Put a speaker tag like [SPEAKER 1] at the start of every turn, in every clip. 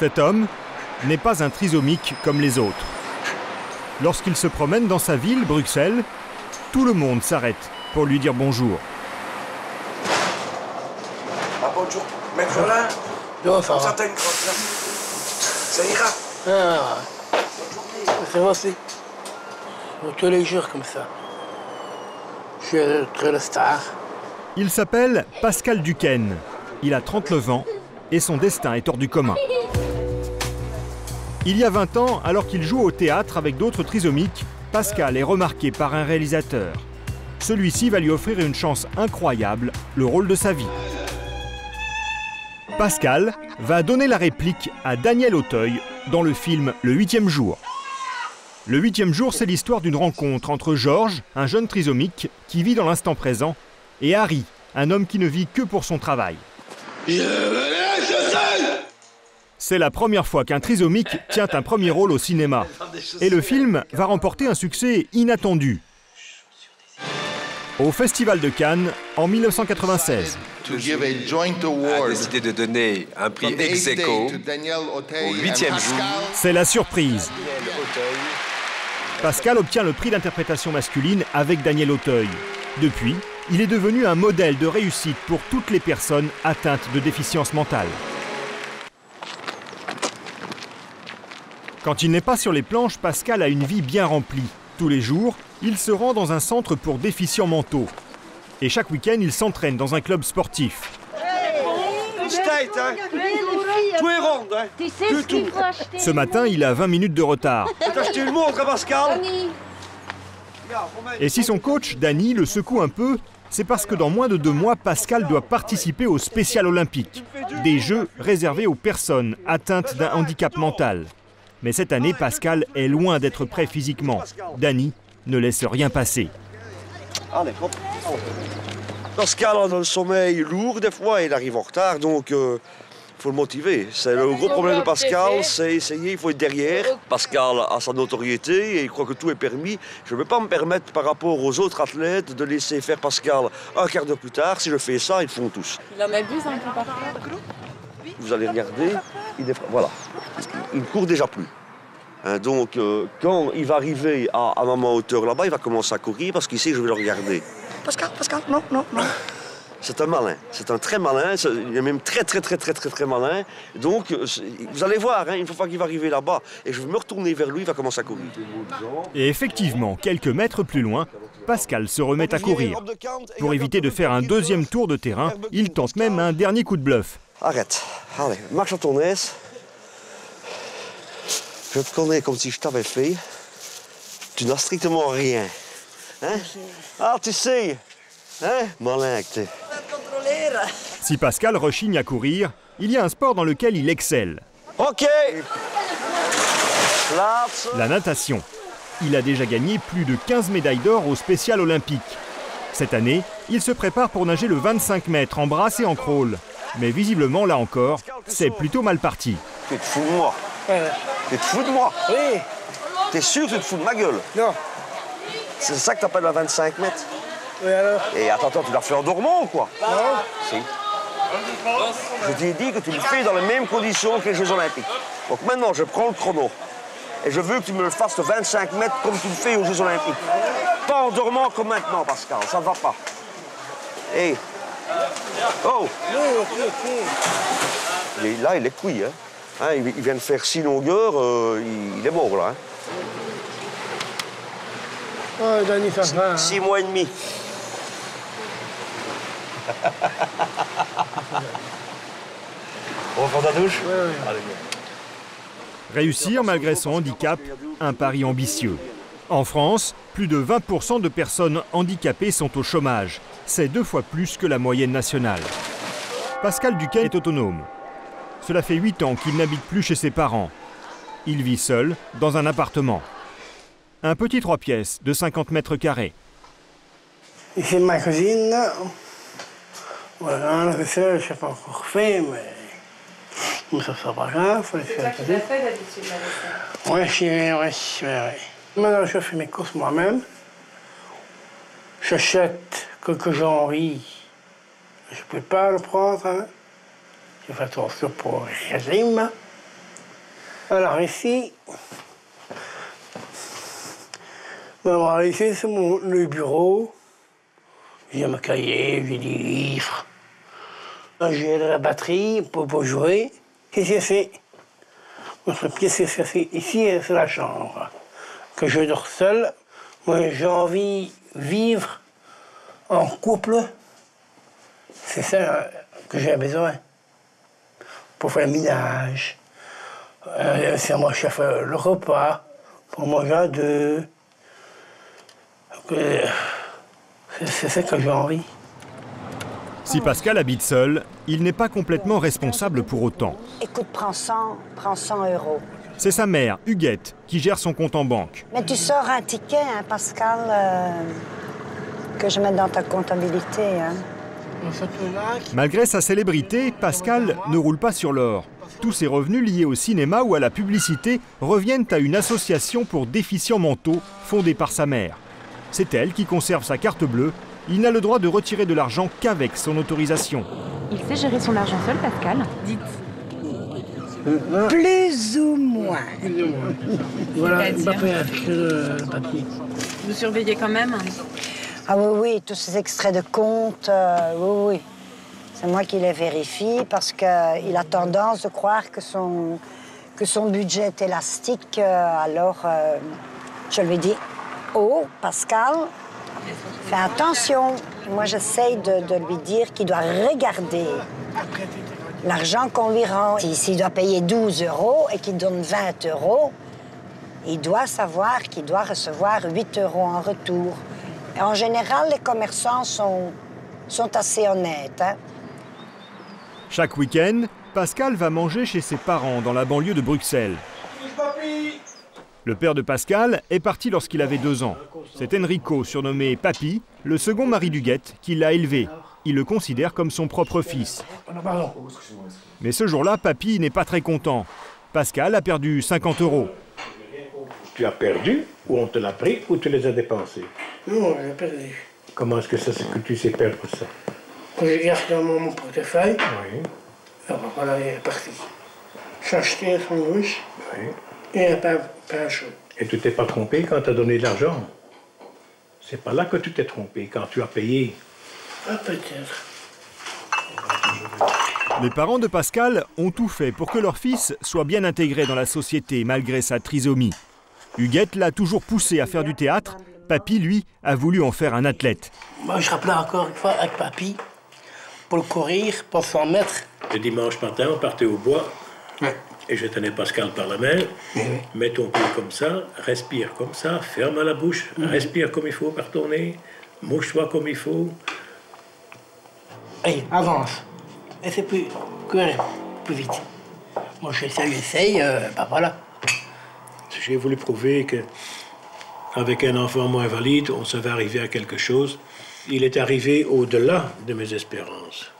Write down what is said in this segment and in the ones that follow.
[SPEAKER 1] Cet homme n'est pas un trisomique comme les autres. Lorsqu'il se promène dans sa ville, Bruxelles, tout le monde s'arrête pour lui dire bonjour.
[SPEAKER 2] Ah, bonjour, maître Jolin.
[SPEAKER 3] Non, ça va.
[SPEAKER 2] Ça ira.
[SPEAKER 3] Ah, ça va aussi. Tous les jours comme ça. Je suis très le star.
[SPEAKER 1] Il s'appelle Pascal Duquesne. Il a 39 ans et son destin est hors du commun. Il y a 20 ans, alors qu'il joue au théâtre avec d'autres trisomiques, Pascal est remarqué par un réalisateur. Celui-ci va lui offrir une chance incroyable, le rôle de sa vie. Pascal va donner la réplique à Daniel Auteuil dans le film Le 8e jour. Le 8e jour, c'est l'histoire d'une rencontre entre Georges, un jeune trisomique qui vit dans l'instant présent, et Harry, un homme qui ne vit que pour son travail. C'est la première fois qu'un trisomique tient un premier rôle au cinéma. Et le film va remporter un succès inattendu. Au Festival de Cannes, en 1996.
[SPEAKER 4] A décidé de donner un prix ex aequo au 8e jour.
[SPEAKER 1] C'est la surprise. Pascal obtient le prix d'interprétation masculine avec Daniel Auteuil. Depuis, il est devenu un modèle de réussite pour toutes les personnes atteintes de déficience mentale. Quand il n'est pas sur les planches, Pascal a une vie bien remplie. Tous les jours, il se rend dans un centre pour déficients mentaux. Et chaque week-end, il s'entraîne dans un club sportif. Ce matin, il a 20 minutes de retard. Et si son coach, Danny, le secoue un peu, c'est parce que dans moins de 2 mois, Pascal doit participer au Spécial Olympique, des Jeux réservés aux personnes atteintes d'un handicap mental. Mais cette année, Pascal est loin d'être prêt physiquement. Danny ne laisse rien passer.
[SPEAKER 2] Allez, hop. Pascal a le sommeil lourd des fois, il arrive en retard, donc il faut le motiver. C'est le gros problème de Pascal, c'est essayer, il faut être derrière. Pascal a sa notoriété et il croit que tout est permis. Je ne vais pas me permettre par rapport aux autres athlètes de laisser faire Pascal un quart d'heure plus tard. Si je fais ça, ils font tous.
[SPEAKER 5] Il en abuse un peu parfois.
[SPEAKER 2] Vous allez regarder, voilà, il ne court déjà plus. Hein, donc quand il va arriver à ma hauteur là-bas, il va commencer à courir parce qu'il sait que je vais le regarder. Pascal, non. C'est un malin, c'est un très malin, il est même très malin. Donc vous allez voir, hein, une fois qu'il va arriver là-bas et je vais me retourner vers lui, il va commencer à courir.
[SPEAKER 1] Et effectivement, quelques mètres plus loin, Pascal se remet à courir. Pour éviter de faire un deuxième tour de terrain, il tente même un dernier coup de bluff.
[SPEAKER 2] Arrête, allez, marche à ton aise. Je te connais comme si je t'avais fait. Tu n'as strictement rien. Hein? Ah, tu sais, hein? Malin que t'es.
[SPEAKER 1] Si Pascal rechigne à courir, il y a un sport dans lequel il excelle.
[SPEAKER 2] OK.
[SPEAKER 1] La natation. Il a déjà gagné plus de 15 médailles d'or au Spécial Olympique. Cette année, il se prépare pour nager le 25 mètres en brasse et en crawl. Mais visiblement, là encore, c'est plutôt mal parti.
[SPEAKER 2] Tu te fous de moi? Tu te fous de moi?
[SPEAKER 3] Oui.
[SPEAKER 2] T'es sûr que tu te fous de ma gueule?
[SPEAKER 3] Non.
[SPEAKER 2] C'est ça que t'appelles la 25 mètres?
[SPEAKER 3] Oui, alors?
[SPEAKER 2] Et attends, tu l'as fait en dormant ou quoi?
[SPEAKER 3] Non.
[SPEAKER 2] Si. Je t'ai dit que tu le fais dans les mêmes conditions que les Jeux Olympiques. Donc maintenant, je prends le chrono. Et je veux que tu me le fasses de 25 mètres comme tu le fais aux Jeux Olympiques. Pas en dormant comme maintenant, Pascal. Ça ne va pas. Hé. Oh. Là, il est cuit, hein. Il vient de faire 6 longueurs, il est mort, là. Hein.
[SPEAKER 3] Oh, Danny, ça va.
[SPEAKER 2] 6 mois et demi. On va prendre la douche?
[SPEAKER 3] Oui.
[SPEAKER 2] Allez,
[SPEAKER 1] Réussir malgré son handicap, un pari ambitieux. En France, plus de 20% de personnes handicapées sont au chômage. C'est 2 fois plus que la moyenne nationale. Pascal Duquesne est autonome. Cela fait 8 ans qu'il n'habite plus chez ses parents. Il vit seul dans un appartement. Un petit 3 pièces de 50 mètres carrés.
[SPEAKER 3] Ici, ma cuisine. Voilà, le vaisselle, je ne sais pas encore fait, mais ça sera pas grave, il faut le faire.
[SPEAKER 5] Tu l'as fait d'habitude, la vaisselle?
[SPEAKER 3] Oui. Maintenant, je fais mes courses moi-même. J'achète quelque j'ai envie. Je ne peux pas le prendre. Hein. Je fais attention pour le régime. Alors ici, ici c'est le bureau. J'ai mon cahier, j'ai des livres. J'ai la batterie pour jouer. Qu'est-ce que c'est? Ici, c'est la chambre. Que je dors seul. Moi, j'ai envie de vivre en couple. C'est ça que j'ai besoin. Pour faire le ménage. C'est moi qui fais le repas. Pour manger à deux. C'est ça que j'ai envie.
[SPEAKER 1] Si Pascal habite seul, il n'est pas complètement responsable pour autant.
[SPEAKER 6] Écoute, prends 100 €.
[SPEAKER 1] C'est sa mère, Huguette, qui gère son compte en banque.
[SPEAKER 6] Mais tu sors un ticket, hein, Pascal, que je mette dans ta comptabilité. Hein.
[SPEAKER 1] Malgré sa célébrité, Pascal ne roule pas sur l'or. Tous ses revenus liés au cinéma ou à la publicité reviennent à une association pour déficients mentaux fondée par sa mère. C'est elle qui conserve sa carte bleue. Il n'a le droit de retirer de l'argent qu'avec son autorisation.
[SPEAKER 5] Il sait gérer son argent seul, Pascal? Dites.
[SPEAKER 6] Plus ou moins.
[SPEAKER 3] Voilà, le papier.
[SPEAKER 5] Vous surveillez quand même?
[SPEAKER 6] Ah oui, tous ces extraits de compte, oui. C'est moi qui les vérifie parce qu'il a tendance de croire que son budget est élastique. Alors, je lui dis, oh, Pascal, fais attention. Moi, j'essaye de lui dire qu'il doit regarder l'argent qu'on lui rend. S'il doit payer 12 € et qu'il donne 20 €, il doit savoir qu'il doit recevoir 8 € en retour. Et en général, les commerçants sont assez honnêtes. Hein?
[SPEAKER 1] Chaque week-end, Pascal va manger chez ses parents dans la banlieue de Bruxelles. Le père de Pascal est parti lorsqu'il avait 2 ans. C'est Enrico, surnommé Papy, le second mari d'Huguette, qui l'a élevé. Il le considère comme son propre fils. Mais ce jour-là, Papy n'est pas très content. Pascal a perdu 50 €.
[SPEAKER 7] Tu as perdu, ou on te l'a pris, ou tu les as dépensés?
[SPEAKER 3] Non, j'ai perdu.
[SPEAKER 7] Comment est-ce que que tu sais perdre ça?
[SPEAKER 3] Quand je garde dans mon portefeuille,
[SPEAKER 7] oui.
[SPEAKER 3] Alors voilà, il est parti. J'ai acheté un sandwich et un pain chaud.
[SPEAKER 7] Et tu t'es pas trompé quand tu as donné de l'argent? C'est pas là que tu t'es trompé, quand tu as payé.
[SPEAKER 3] Ah, peut-être.
[SPEAKER 1] Les parents de Pascal ont tout fait pour que leur fils soit bien intégré dans la société malgré sa trisomie. Huguette l'a toujours poussé à faire du théâtre. Papy, lui, a voulu en faire un athlète.
[SPEAKER 3] Moi, je rappelais encore une fois avec Papy pour courir, pour 100 mètres.
[SPEAKER 7] Le dimanche matin, on partait au bois. Ouais. Et je tenais Pascal par la main. Mets ton pied comme ça, respire comme ça, ferme la bouche, respire comme il faut par ton nez, mouche-toi comme il faut.
[SPEAKER 3] Allez, avance. Et c'est plus vite. Moi, j'essaye, ben voilà.
[SPEAKER 7] J'ai voulu prouver que avec un enfant moins valide, on savait arriver à quelque chose. Il est arrivé au-delà de mes espérances.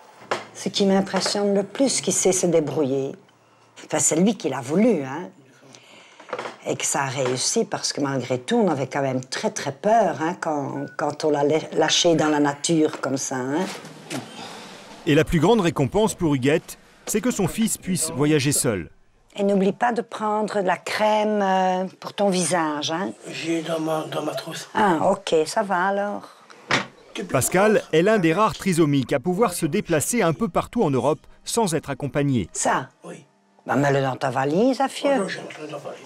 [SPEAKER 6] Ce qui m'impressionne le plus, qu'il sait se débrouiller. Enfin, c'est lui qui l'a voulu, hein. Et que ça a réussi, parce que malgré tout, on avait quand même très, très peur, hein, quand on l'a lâché dans la nature comme ça, hein.
[SPEAKER 1] Et la plus grande récompense pour Huguette, c'est que son fils puisse voyager seul.
[SPEAKER 6] Et n'oublie pas de prendre de la crème pour ton visage, hein.
[SPEAKER 3] J'ai dans ma trousse.
[SPEAKER 6] Ah, ok, ça va alors.
[SPEAKER 1] Pascal est l'un des rares trisomiques à pouvoir se déplacer un peu partout en Europe sans être accompagné.
[SPEAKER 6] Ça?
[SPEAKER 3] Oui.
[SPEAKER 6] Bah, mets-le dans ta valise, Afieu.
[SPEAKER 3] Oh, non, j'ai dans la valise.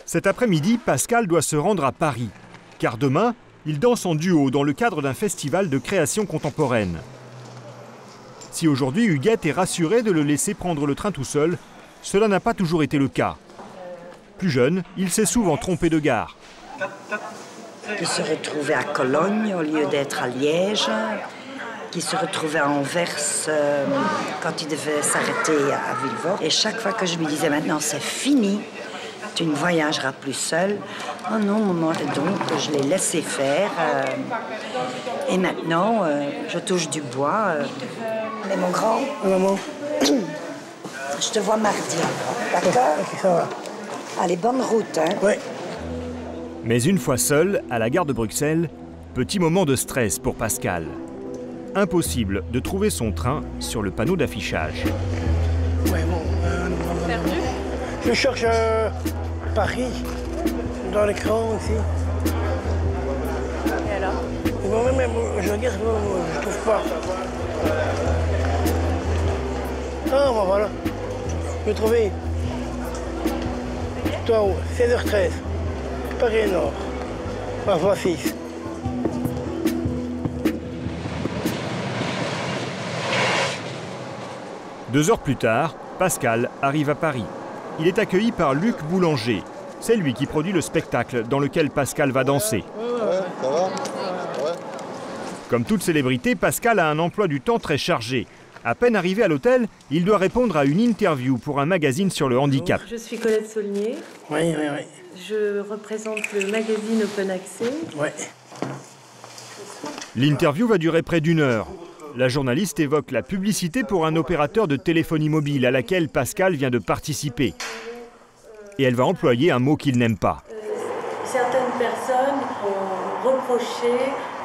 [SPEAKER 1] Cet après-midi, Pascal doit se rendre à Paris, car demain, il danse en duo dans le cadre d'un festival de création contemporaine. Si aujourd'hui Huguette est rassurée de le laisser prendre le train tout seul, cela n'a pas toujours été le cas. Plus jeune, il s'est souvent trompé de gare.
[SPEAKER 6] Qui se retrouvait à Cologne au lieu d'être à Liège, qui se retrouvait à Anvers quand il devait s'arrêter à Villevorde. Et chaque fois que je lui disais maintenant c'est fini, tu ne voyageras plus seul. Oh non, maman, et donc je l'ai laissé faire. Et maintenant, je touche du bois. Mais mon grand,
[SPEAKER 3] Maman.
[SPEAKER 6] je te vois mardi, d'accord?
[SPEAKER 3] Ça va.
[SPEAKER 6] Allez, bonne route, hein?
[SPEAKER 3] Oui.
[SPEAKER 1] Mais une fois seul, à la gare de Bruxelles, petit moment de stress pour Pascal. Impossible de trouver son train sur le panneau d'affichage.
[SPEAKER 3] Ouais, bon,
[SPEAKER 5] perdu?
[SPEAKER 3] Je cherche Paris, dans l'écran ici.
[SPEAKER 5] Et alors?
[SPEAKER 3] Moi-même, je regarde, je trouve pas. Ah, ben voilà. Je l'ai trouvé. Toi, 16h13. Paris Nord. Parfois 6.
[SPEAKER 1] Deux heures plus tard, Pascal arrive à Paris. Il est accueilli par Luc Boulanger. C'est lui qui produit le spectacle dans lequel Pascal va danser.
[SPEAKER 8] Ouais, ça va? Ouais.
[SPEAKER 1] Comme toute célébrité, Pascal a un emploi du temps très chargé. À peine arrivé à l'hôtel, il doit répondre à une interview pour un magazine sur le handicap.
[SPEAKER 9] Je suis Colette Saulnier.
[SPEAKER 3] Oui.
[SPEAKER 9] Je représente le magazine Open Access.
[SPEAKER 3] Oui.
[SPEAKER 1] L'interview va durer près d'1 heure. La journaliste évoque la publicité pour un opérateur de téléphonie mobile à laquelle Pascal vient de participer. Et elle va employer un mot qu'il n'aime pas.
[SPEAKER 9] Certaines personnes ont reproché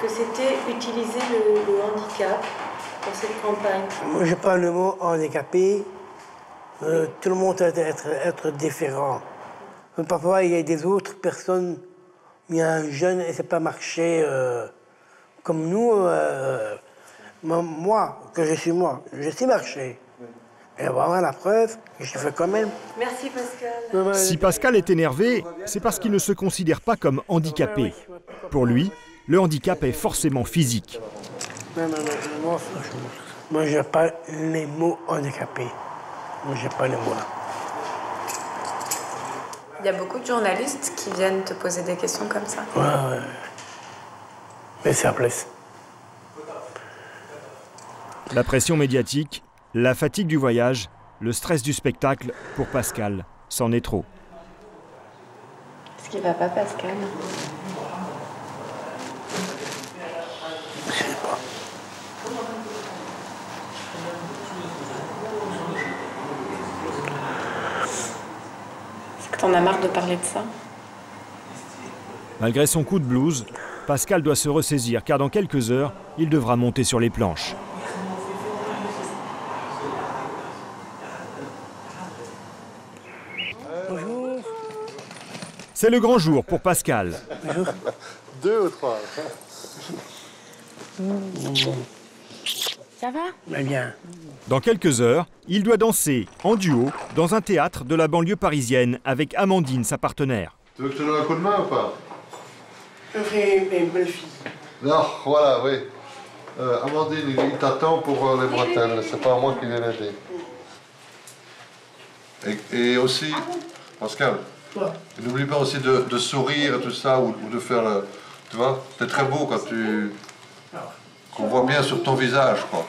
[SPEAKER 9] que c'était utiliser le handicap pour cette campagne.
[SPEAKER 3] Moi, je parle le mot handicapé. Tout le monde doit être différent. Parfois, il y a des autres personnes, il y a un jeune et ne sait pas marcher comme nous. Moi, je sais marcher. Et voilà la preuve que je fais quand même.
[SPEAKER 9] Merci Pascal.
[SPEAKER 1] Si Pascal est énervé, c'est parce qu'il ne se considère pas comme handicapé. Pour lui, le handicap est forcément physique.
[SPEAKER 3] Non, moi, je n'ai pas les mots handicapés. Moi, je n'ai pas les mots.
[SPEAKER 5] Il y a beaucoup de journalistes qui viennent te poser des questions comme ça.
[SPEAKER 3] Ouais. Mais ça plaît.
[SPEAKER 1] La pression médiatique, la fatigue du voyage, le stress du spectacle, pour Pascal, c'en est trop.
[SPEAKER 5] Est-ce qu'il va pas, Pascal?
[SPEAKER 3] Je sais pas.
[SPEAKER 5] Est-ce que t'en as marre de parler de ça?
[SPEAKER 1] Malgré son coup de blues, Pascal doit se ressaisir car dans quelques heures, il devra monter sur les planches. C'est le grand jour pour Pascal.
[SPEAKER 8] 2 ou 3.
[SPEAKER 5] Ça va?
[SPEAKER 3] Bien.
[SPEAKER 1] Dans quelques heures, il doit danser en duo dans un théâtre de la banlieue parisienne avec Amandine, sa partenaire.
[SPEAKER 8] Tu veux que je te donne un coup de main ou pas?
[SPEAKER 3] Je ferai une belle fille.
[SPEAKER 8] Non, voilà, oui. Amandine, il t'attend pour les bretelles. C'est pas moi qui vais l'aider. Et aussi, Pascal, n'oublie pas aussi de sourire et tout ça, ou de faire le... Tu vois, c'est très beau quand qu'on voit bien sur ton visage, quoi.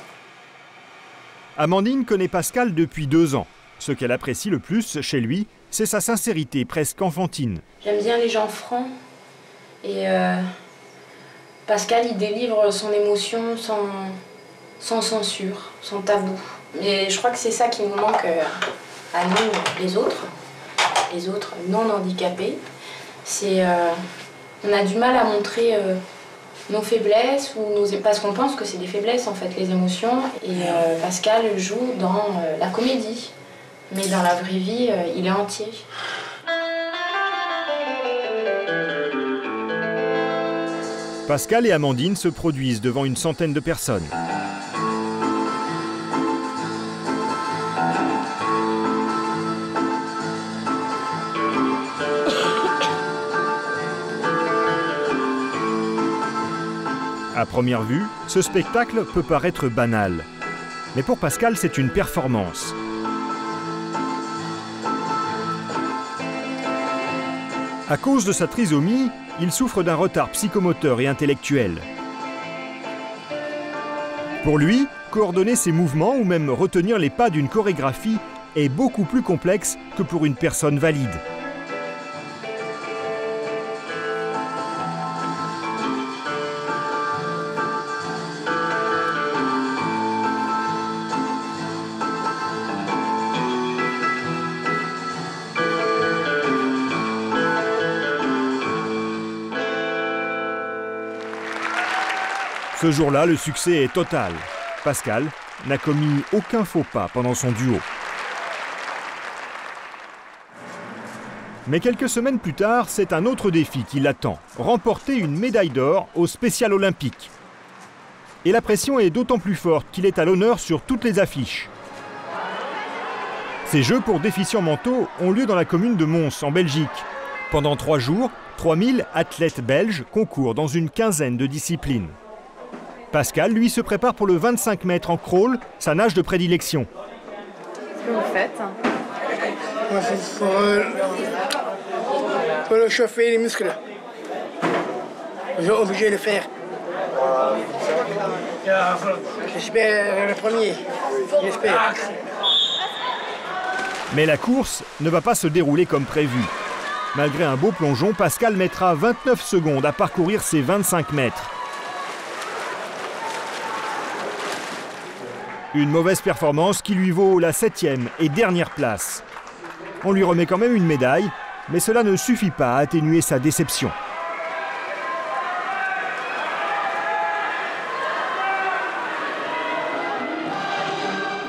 [SPEAKER 1] Amandine connaît Pascal depuis 2 ans. Ce qu'elle apprécie le plus chez lui, c'est sa sincérité presque enfantine.
[SPEAKER 10] J'aime bien les gens francs. Et Pascal, il délivre son émotion sans censure, sans tabou. Et je crois que c'est ça qui nous manque à nous, les autres non handicapés. C'est on a du mal à montrer nos faiblesses parce qu'on pense que c'est des faiblesses en fait, les émotions. Et Pascal joue dans la comédie, mais dans la vraie vie, il est entier.
[SPEAKER 1] Pascal et Amandine se produisent devant une centaine de personnes. À première vue, ce spectacle peut paraître banal. Mais pour Pascal, c'est une performance. À cause de sa trisomie, il souffre d'un retard psychomoteur et intellectuel. Pour lui, coordonner ses mouvements ou même retenir les pas d'une chorégraphie est beaucoup plus complexe que pour une personne valide. Ce jour-là, le succès est total. Pascal n'a commis aucun faux pas pendant son duo. Mais quelques semaines plus tard, c'est un autre défi qui l'attend, remporter une médaille d'or au Spécial Olympique. Et la pression est d'autant plus forte qu'il est à l'honneur sur toutes les affiches. Ces Jeux pour déficients mentaux ont lieu dans la commune de Mons, en Belgique. Pendant 3 jours, 3000 athlètes belges concourent dans une quinzaine de disciplines. Pascal, lui, se prépare pour le 25 mètres en crawl, sa nage de prédilection.
[SPEAKER 5] Qu'est-ce que vous faites?
[SPEAKER 3] Pour le chauffer les muscles. Ils sont obligés de le faire. J'espère le premier. J'espère.
[SPEAKER 1] Mais la course ne va pas se dérouler comme prévu. Malgré un beau plongeon, Pascal mettra 29 secondes à parcourir ses 25 mètres. Une mauvaise performance qui lui vaut la 7e et dernière place. On lui remet quand même une médaille, mais cela ne suffit pas à atténuer sa déception.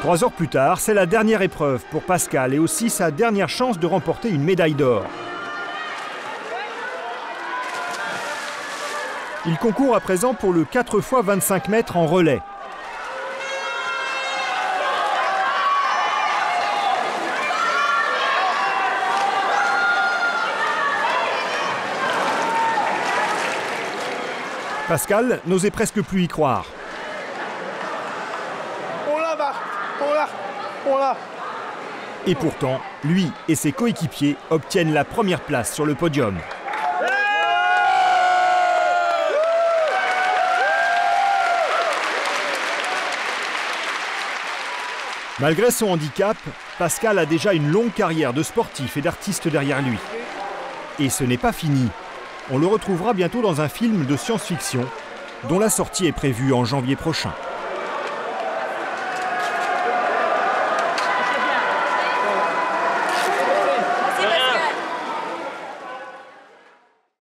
[SPEAKER 1] Trois heures plus tard, c'est la dernière épreuve pour Pascal et aussi sa dernière chance de remporter une médaille d'or. Il concourt à présent pour le 4 x 25 mètres en relais. Pascal n'osait presque plus y croire. Et pourtant, lui et ses coéquipiers obtiennent la première place sur le podium. Malgré son handicap, Pascal a déjà une longue carrière de sportif et d'artiste derrière lui. Et ce n'est pas fini. On le retrouvera bientôt dans un film de science-fiction dont la sortie est prévue en janvier prochain.